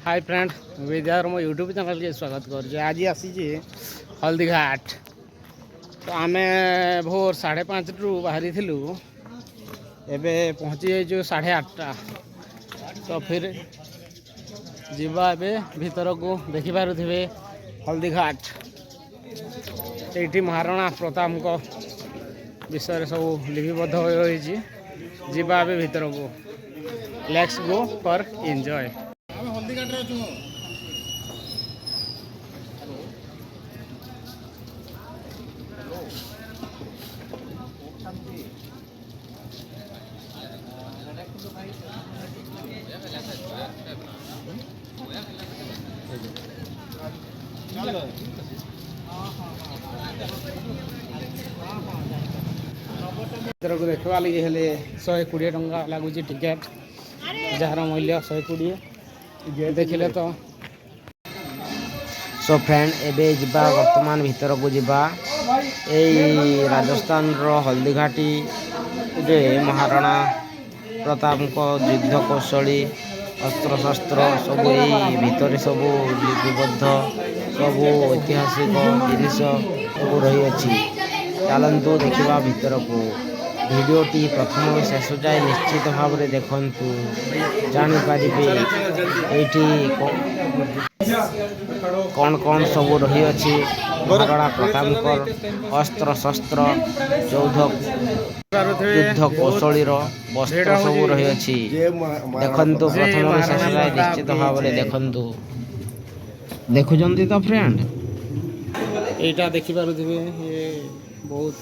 Hi friend विद्यार मो YouTube channel के स्वागत कर आज आसी हल्दी घाट तो आम भोर 5:30 रु बाहरी थिलु एबे पहुँची जाइए 8:30 तो फिर जीवा एबे भीतर को देखि पारुथिबे हल्दी घाट ये महाराणा प्रताप को विषय सब लिपिबद्ध हो रही जीवा एबे भीतर को लेट्स गो फॉर एंजॉय हल्दी घाट रे छु को देखा लगे हेले 120 टंका लगुच टिकेट जार मूल्य 120 देखिले तो सो फ्रेंड एबे जिबा वर्तमान भीतर को जिबा एई राजस्थान रो हल्दीघाटी रे महाराणा प्रताप को युद्ध कौशली अस्त्र शस्त्र सब यही भितर सब लिपिबद्ध सब ऐतिहासिक जिनिस सब रही अच्छी चलतु देखा भीतर को भिडियोटी प्रथम शेष जाए निश्चित भाव में देखु जानीपर कौन कौन सब रही अच्छी महाराणा प्रताप अस्त्र शस्त्र युद्ध कौशली वस्त्र सब रही अच्छी देखु प्रथम शेष जाए निश्चित भाव में देखु देखुं तो फ्रेंड यहाँ देखिपे ये बहुत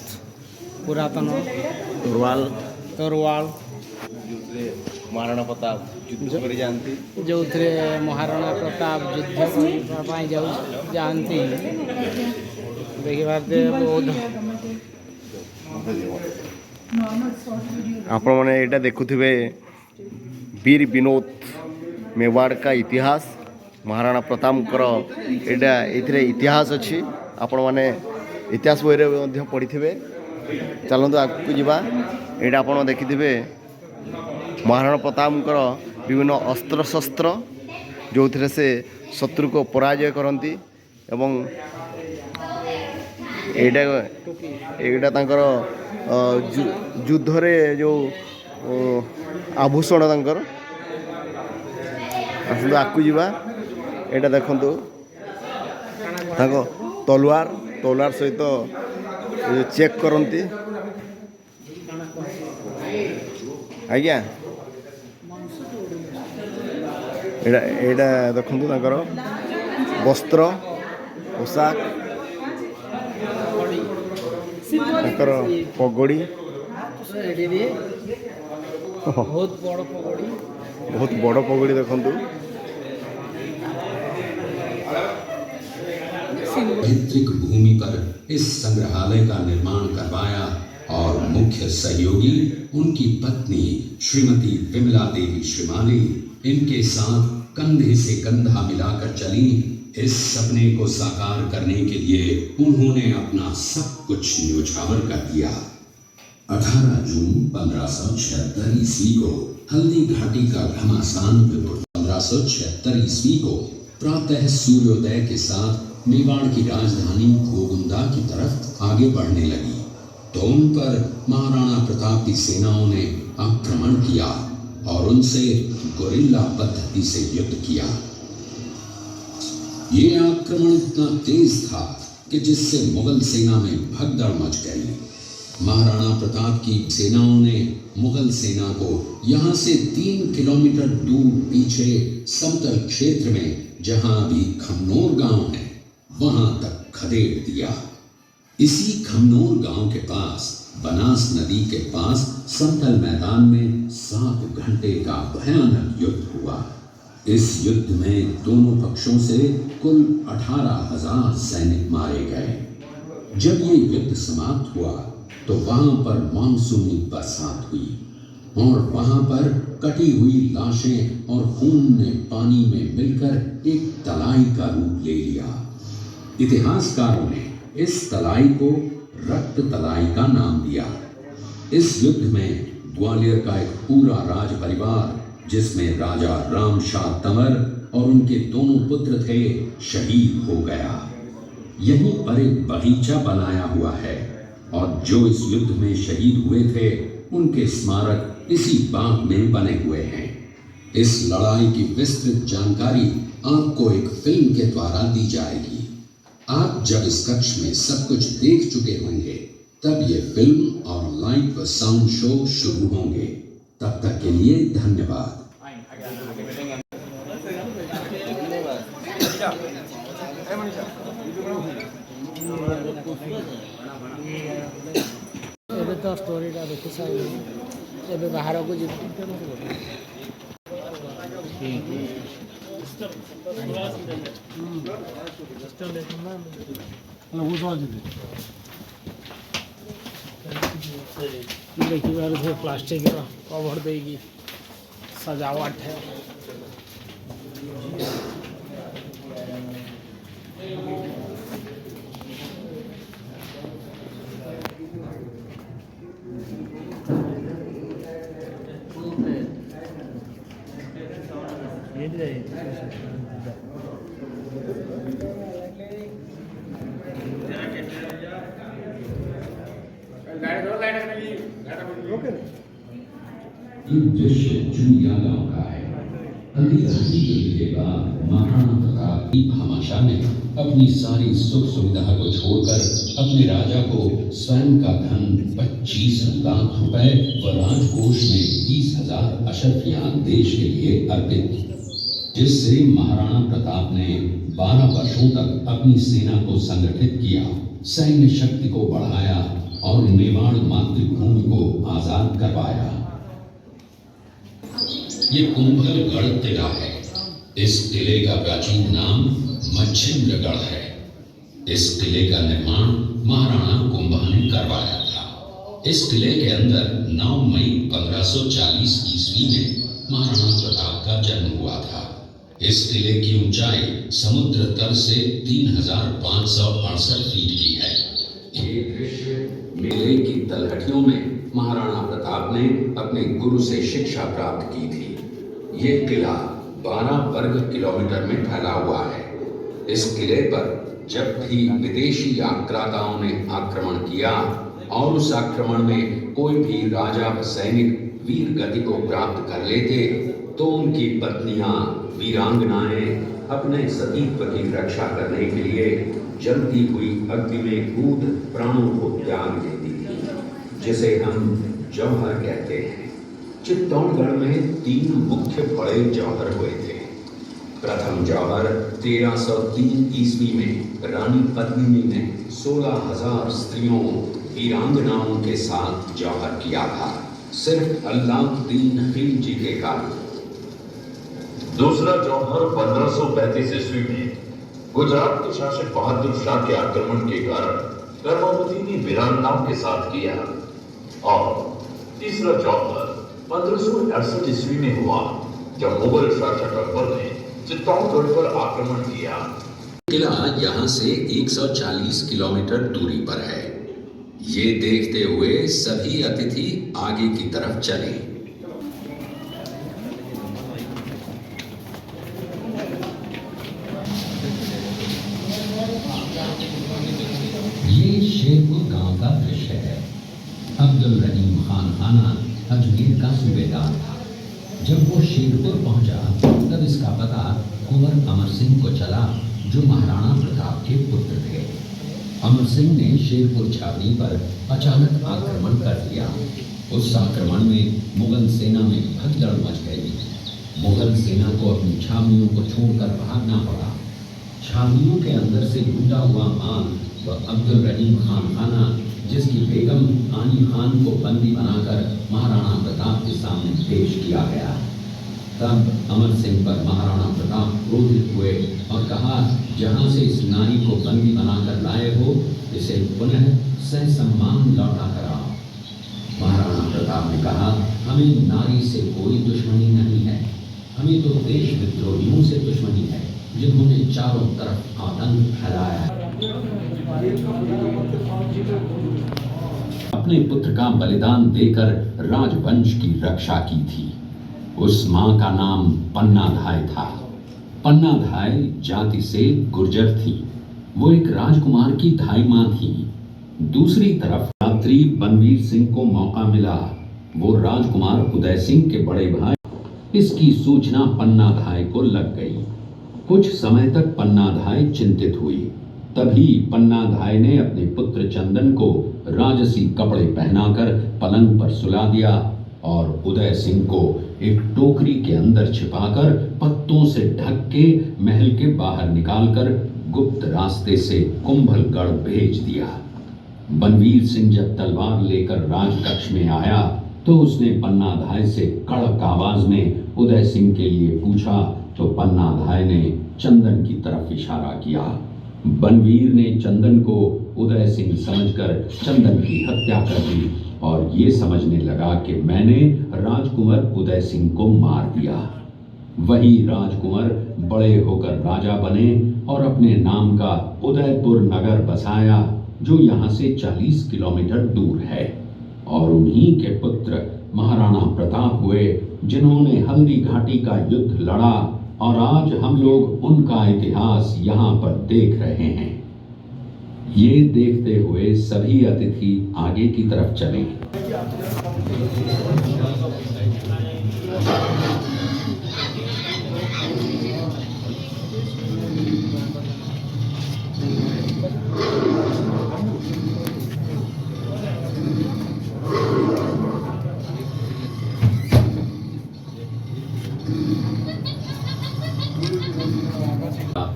पुरातन तोरवाल महाराणा प्रताप युद्ध कर जानती जो महाराणा प्रताप युद्ध करने जाती देखिए बहुत आपण मैंने यहाँ देखुवे वीर विनोद मेवाड़ का इतिहास महाराणा प्रताप ये इतिहास अच्छी आपण मैंने इतिहास बही पढ़ी थे चलतु आगे जावा यहाँ आप देखिथे महाराणा प्रताप विभिन्न अस्त्र शस्त्र जो थे से शत्रु को पराजय करती एवं यहाँ युद्ध रे जो आभूषण तांकर आसतु आगू जावा यहाँ देखु तलवार सहित चेक करती आज्ञा यहाँ देखु वस्त्र पोशाक पगड़ी बहुत बड़ पगड़ी देखु पैतृक भूमि पर इस संग्रहालय का निर्माण करवाया और मुख्य सहयोगी उनकी पत्नी श्रीमती विमला देवी श्रीमाली इनके साथ कंधे से कंधा मिलाकर चली। इस सपने को साकार करने के लिए उन्होंने अपना सब कुछ न्योछावर कर दिया। 18 जून 1576 ईस्वी को हल्दी घाटी का घमासान 1576 ईस्वी को प्रातः सूर्योदय के साथ मेवाड़ की राजधानी गोगुंदा की तरफ आगे बढ़ने लगी तो उन पर महाराणा प्रताप की सेनाओं ने आक्रमण किया और उनसे गोरिल्ला पद्धति से युद्ध किया। ये आक्रमण इतना तेज था कि जिससे मुगल सेना में भगदड़ मच गई। महाराणा प्रताप की सेनाओं ने मुगल सेना को यहाँ से 3 किलोमीटर दूर पीछे समतल क्षेत्र में जहाँ अभी खमनोर गांव है वहां तक खदेड़ दिया। इसी खमनोर गांव के पास बनास नदी के पास समतल मैदान में 7 घंटे का भयानक युद्ध हुआ। इस युद्ध में दोनों पक्षों से कुल 18,000 सैनिक मारे गए। जब ये युद्ध समाप्त हुआ तो वहां पर मानसूनी बरसात हुई और वहां पर कटी हुई लाशें और खून ने पानी में मिलकर एक तलाई का रूप ले लिया। इतिहासकारों ने इस तलाई को रक्त तलाई का नाम दिया। इस युद्ध में ग्वालियर का एक पूरा राज परिवार जिसमें राजा राम शाह तंवर और उनके दोनों पुत्र थे, शहीद हो गया। यहीं पर एक बगीचा बनाया हुआ है और जो इस युद्ध में शहीद हुए थे उनके स्मारक इसी बाग में बने हुए हैं। इस लड़ाई की विस्तृत जानकारी आपको एक फिल्म के द्वारा दी जाएगी। आप जब इस कक्ष में सब कुछ देख चुके होंगे तब ये फिल्म और लाइव व साउंड शो शुरू होंगे। तब तक के लिए धन्यवाद। ଏବେ ତ ଷ୍ଟୋରିଟା ଦେଖି ସାରିଲେଣି, ଏବେ ବାହାରକୁ ଯିବୁ। ଦେଖିପାରୁଥିବେ ପ୍ଲାଷ୍ଟିକର କଭର ଦେଇକି ସଜାवट है। ये दृश्य चुनिया गांव का है। अंधी रात्रि के बाद महाराणा प्रताप की भामाशाह ने अपनी सारी सुख सुविधा को छोड़कर अपने राजा को स्वयं का धन 25 लाख रुपए व राजकोष में 20,000 अशर्फियां देश के लिए अर्पित की, जिससे महाराणा प्रताप ने 12 वर्षों तक अपनी सेना को संगठित किया, सैन्य शक्ति को बढ़ाया और मेवाड़ मातृभूमि को आजाद करवाया। ये कुंभलगढ़ किला है। इस किले का प्राचीन नाम मच्छिंद्रगढ़ है। इस किले का निर्माण महाराणा कुंभा ने करवाया था। इस किले के अंदर 9 मई 1540 ईस्वी में महाराणा प्रताप का जन्म हुआ था। इस किले की ऊंचाई समुद्र तल से 3568 फीट की है। ये दृश्य मेले की तलहटियों में महाराणा प्रताप ने अपने गुरु से शिक्षा प्राप्त की थी। ये किला 12 वर्ग किलोमीटर में फैला हुआ है। इस किले पर जब भी विदेशी आक्रांताओं ने आक्रमण किया और उस आक्रमण में कोई भी राजा व सैनिक वीर गति को प्राप्त कर लेते तो उनकी पत्नियां वीरांगनाएं अपने सतीत्व की रक्षा करने के लिए जलती हुई अग्नि में कूद प्राणों को त्याग देती थी, जिसे हम जौहर कहते हैं। चित्तौड़गढ़ में 3 मुख्य बड़े जौहर हुए थे। प्रथम जौहर 1303 ईस्वी में रानी पद्मिनी ने 16,000 स्त्रियों वीरांगनाओं के साथ जौहर किया था, सिर्फ अल्लाउद्दीन खिलजी के कारण। दूसरा जौहर 1535 ईस्वी में गुजरात के शासक बहादुर शाह के आक्रमण के कारण कर्मवती ने वीरांगनाओं के साथ किया। और तीसरा जौहर 1568 ईस्वी में हुआ जब मुगल शासक अकबर ने चित्तौड़गढ़ पर आक्रमण किया। किला यहाँ से 140 किलोमीटर दूरी पर है। ये देखते हुए सभी अतिथि आगे की तरफ चले। ये शेरपुर गांव का दृश्य है। अब्दुल रहीम खान खाना अजमेर का सूबेदार था। जब वो शेरपुर पहुंचा तब इसका पता कुंवर अमर सिंह को चला, जो महाराणा प्रताप के पुत्र थे। अमर सिंह ने शेरपुर छावनी पर अचानक आक्रमण कर दिया। उस आक्रमण में मुगल सेना में भगदड़ मच गई। मुगल सेना को अपनी छावनियों को छोड़कर भागना पड़ा। छावनियों के अंदर से लूटा हुआ माल व अब्दुल रहीम खान खाना, जिसकी बेगम आनी खान को बंदी बनाकर महाराणा प्रताप के सामने पेश किया गया। तब अमर सिंह पर महाराणा प्रताप क्रोधित हुए और कहा, जहां से इस नारी को बंदी बनाकर लाए हो, इसे पुनः ससम्मान लौटा कराओ। महाराणा प्रताप ने कहा, हमें नारी से कोई दुश्मनी नहीं है, हमें तो देश विद्रोहियों से दुश्मनी है, जिन्होंने चारों तरफ आतंक फैलाया है। अपने पुत्र का बलिदान देकर राजवंश की रक्षा की थी। उस मां का नाम पन्नाधाय था। पन्नाधाय जाति से गुर्जर थी। वो एक राजकुमार की धाई मां थी। दूसरी तरफ रात्रि बनवीर सिंह को मौका मिला। वो राजकुमार उदय सिंह के बड़े भाई। इसकी सूचना पन्नाधाय को लग गई। कुछ समय तक पन्नाधाय चिंतित हुई। तभी पन्नाधाय ने अपने पुत्र चंदन को राजसी कपड़े पहनाकर पलंग पर सुला दिया और उदय सिंह को एक टोकरी के अंदर छिपाकर पत्तों से ढक के महल के बाहर निकालकर गुप्त रास्ते से कुंभलगढ़ भेज दिया। बनवीर सिंह जब तलवार लेकर राजकक्ष में आया तो उसने पन्नाधाय से कड़क आवाज में उदय सिंह के लिए पूछा तो पन्नाधाय ने चंदन की तरफ इशारा किया। बनवीर ने चंदन को उदय सिंह समझकर चंदन की हत्या कर दी और ये समझने लगा कि मैंने राजकुंवर उदय सिंह को मार दिया। वही राजकुंवर बड़े होकर राजा बने और अपने नाम का उदयपुर नगर बसाया जो यहाँ से 40 किलोमीटर दूर है। और उन्हीं के पुत्र महाराणा प्रताप हुए जिन्होंने हल्दी घाटी का युद्ध लड़ा और आज हम लोग उनका इतिहास यहाँ पर देख रहे हैं। ये देखते हुए सभी अतिथि आगे की तरफ चले।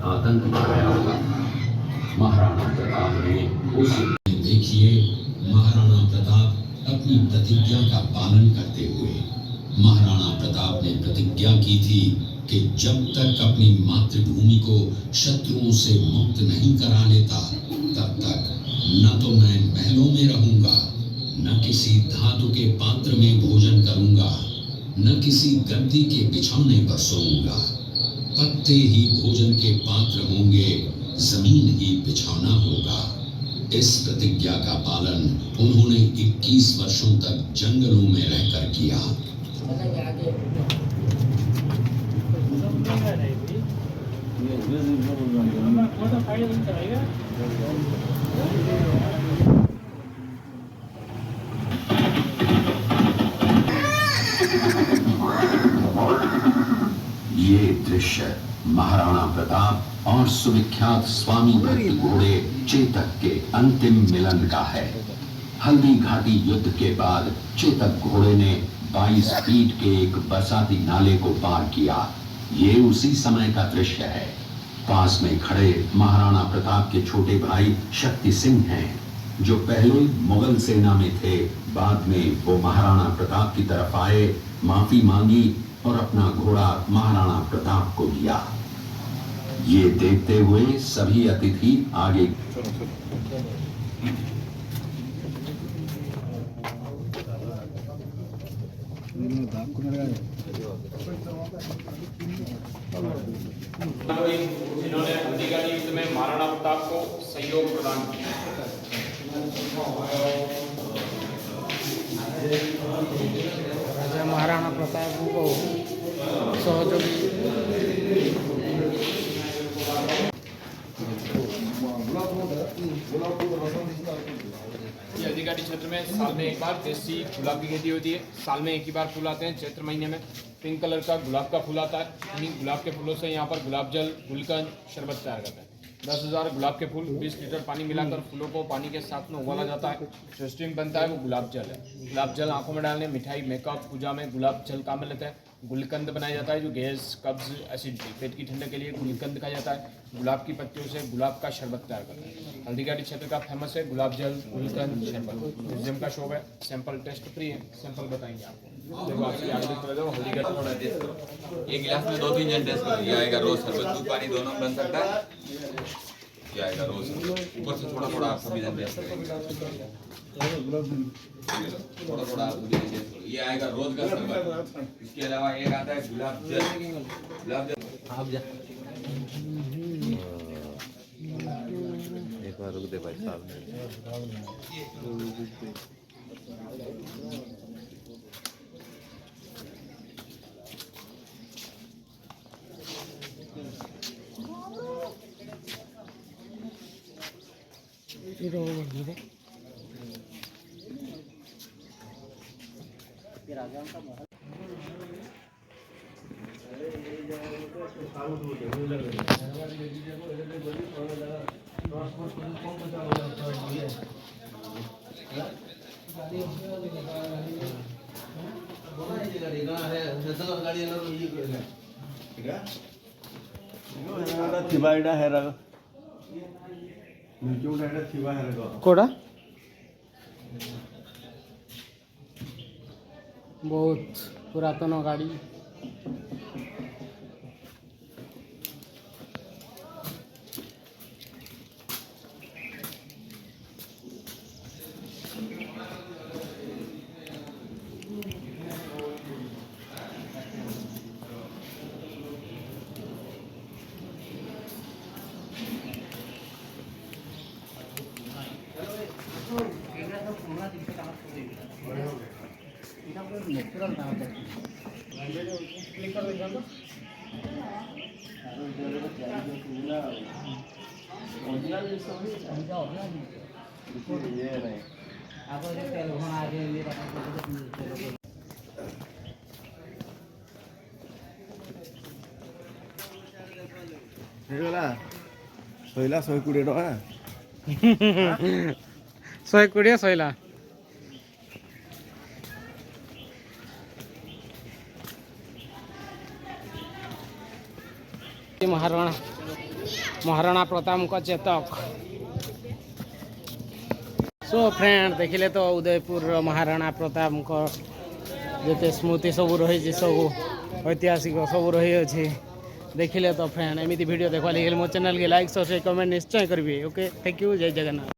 आतंक मचाया हुआ। महाराणा प्रताप ने उस देखिए महाराणा प्रताप अपनी प्रतिज्ञा का पालन करते हुए महाराणा प्रताप ने प्रतिज्ञा की थी कि जब तक अपनी मातृभूमि को शत्रुओं से मुक्त नहीं करा लेता तब तक न तो मैं महलों में रहूंगा, न किसी धातु के पात्र में भोजन करूंगा, न किसी गद्दी के बिछौने पर सोऊंगा। पत्ते ही भोजन के पात्र होंगे, जमीन ही बिछौना होगा। इस प्रतिज्ञा का पालन उन्होंने 21 वर्षों तक जंगलों में रहकर किया। ये दृश्य महाराणा प्रताप और सुविख्यात स्वामी भक्त घोड़े चेतक के अंतिम मिलन का है। हल्दी घाटी युद्ध के बाद चेतक घोड़े ने 22 फीट के एक बरसाती नाले को पार किया। ये उसी समय का दृश्य है। पास में खड़े महाराणा प्रताप के छोटे भाई शक्ति सिंह हैं, जो पहले मुगल सेना में थे। बाद में वो महाराणा प्रताप की तरफ आए, माफी मांगी और अपना घोड़ा महाराणा प्रताप को दिया। ये देखते हुए सभी अतिथि आगे। जिन्होंने हल्दीघाटी युद्ध में महाराणा प्रताप को सहयोग प्रदान किया। राजा महाराणा प्रताप को सहयोगी ये हल्दीघाटी क्षेत्र में साल में एक बार देसी गुलाब की खेती होती है। साल में एक ही बार फूल आते हैं। चैत्र महीने में पिंक कलर का गुलाब का फूल आता है। इन्हीं गुलाब के फूलों से यहाँ पर गुलाब जल, गुलकंद, शरबत तैयार करते हैं। 10,000 गुलाब के फूल, 20 लीटर पानी मिलाकर फूलों को पानी के साथ में उबाला जाता है। जो स्टीम बनता है वो गुलाब जल है। गुलाब जल आंखों में डालने, मिठाई, मेकअप, पूजा में गुलाब जल काम में लेते हैं। गुलकंद बनाया जाता है जो गैस, कब्ज, एसिडिटी, पेट की ठंडक के लिए गुलकंद खाया जाता है। गुलाब की पत्तियों से गुलाब का शरबत तैयार करते हैं। हल्दीघाटी क्षेत्र का फेमस है गुलाब जल, गुलकंद, शरबत। म्यूजियम का शो है, सैंपल टेस्ट फ्री है। सैंपल बताएंगे आपको। देखो आपकी आगे कर दो हल्दीघाटी थोड़ा टेस्ट करो। एक गिलास में 2-3 जन टेस्ट करो। ये आएगा रोज शरबत, दूध, पानी दोनों बन सकता है। ये आएगा रोज, ऊपर से थोड़ा थोड़ा आप सभी जन टेस्ट करेंगे। थोड़ा थोड़ा आप सभी जन टेस्ट करो। ये आएगा रोज का शरबत। इसके अलावा एक आता है गुलाब जल। गुलाब जल आप जा एक बार रुक दे भाई साहब ने। कोड़ा बहुत पुरातन गाड़ी ହେଇଗଲା ଶଇଲା 120 ଟଙ୍କା 120 ସଇଲା। महाराणा प्रताप का चेतक। सो फ्रेंड देखिले तो उदयपुर महाराणा प्रताप जिते स्मृति सब रही सब ऐतिहासिक सब रही अच्छे देखिले तो फ्रेंड एमती वीडियो देखा लगे मो चैनल के लाइक सब्सक्राइब कमेंट निश्चय करेंगे। ओके थैंक यू जय जगन्नाथ।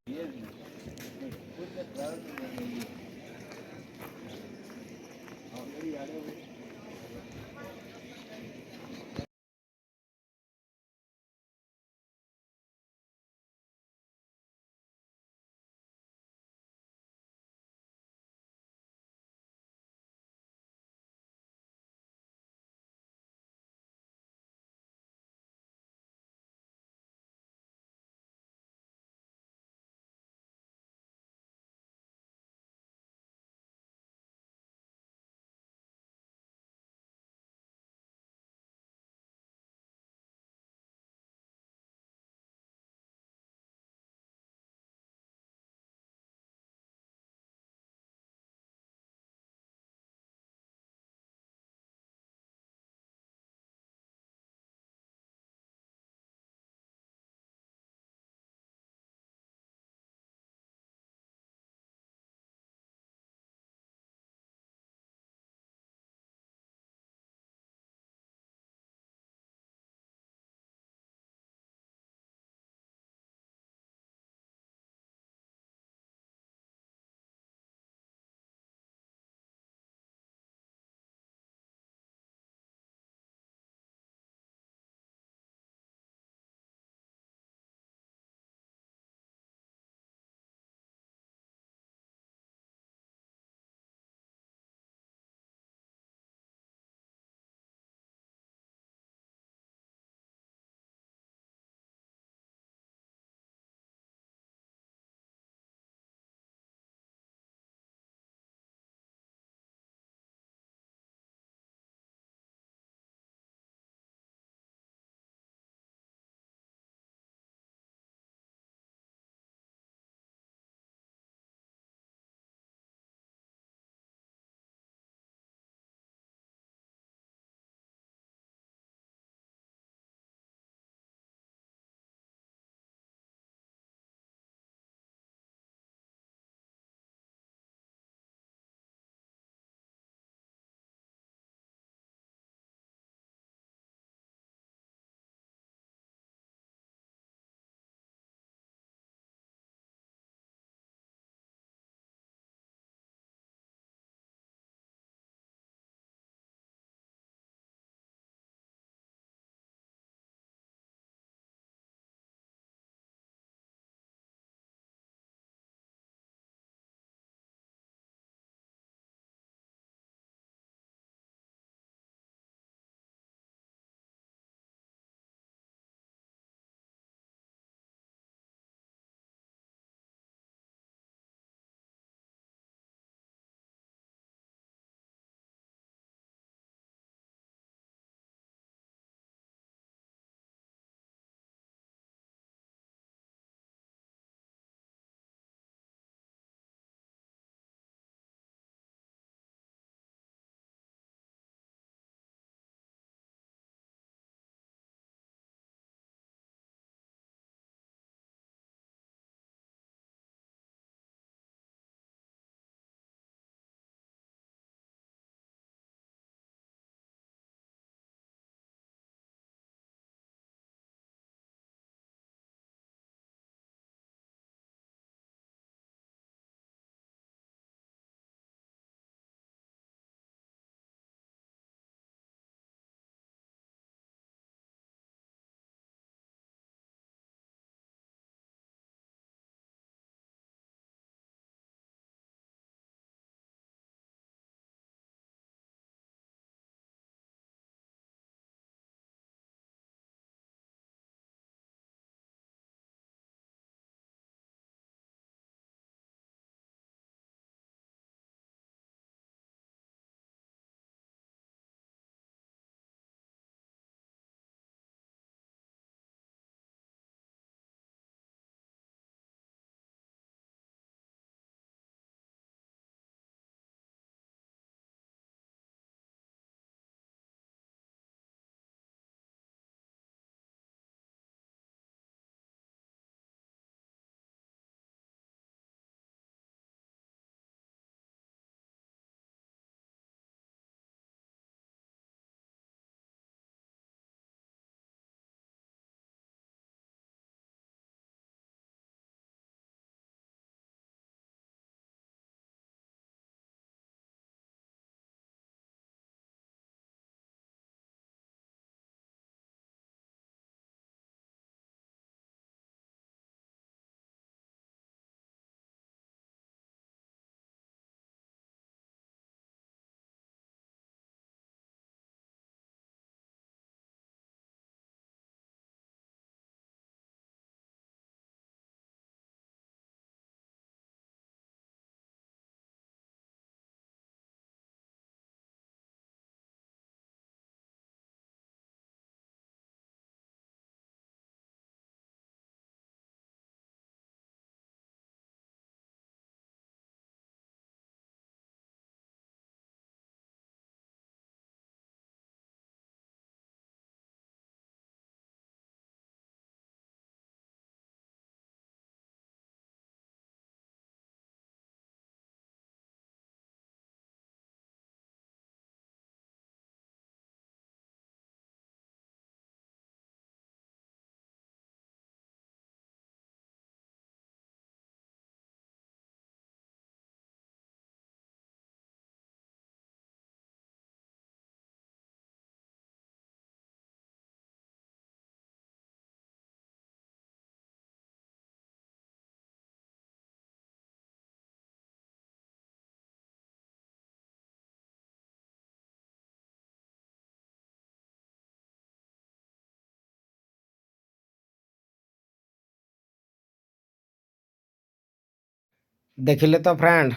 देखिले तो फ्रेंड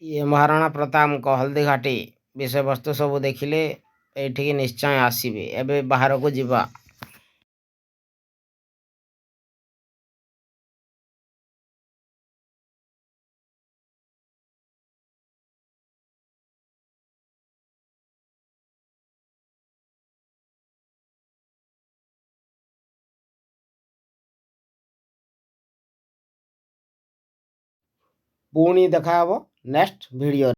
ये महाराणा प्रताप हल्दी घाटी विषय वस्तु सब देखिले एठिकी निश्चय आसीबे एबे बाहर को जिबा। पुणी देखा हबो नेक्स्ट वीडियो।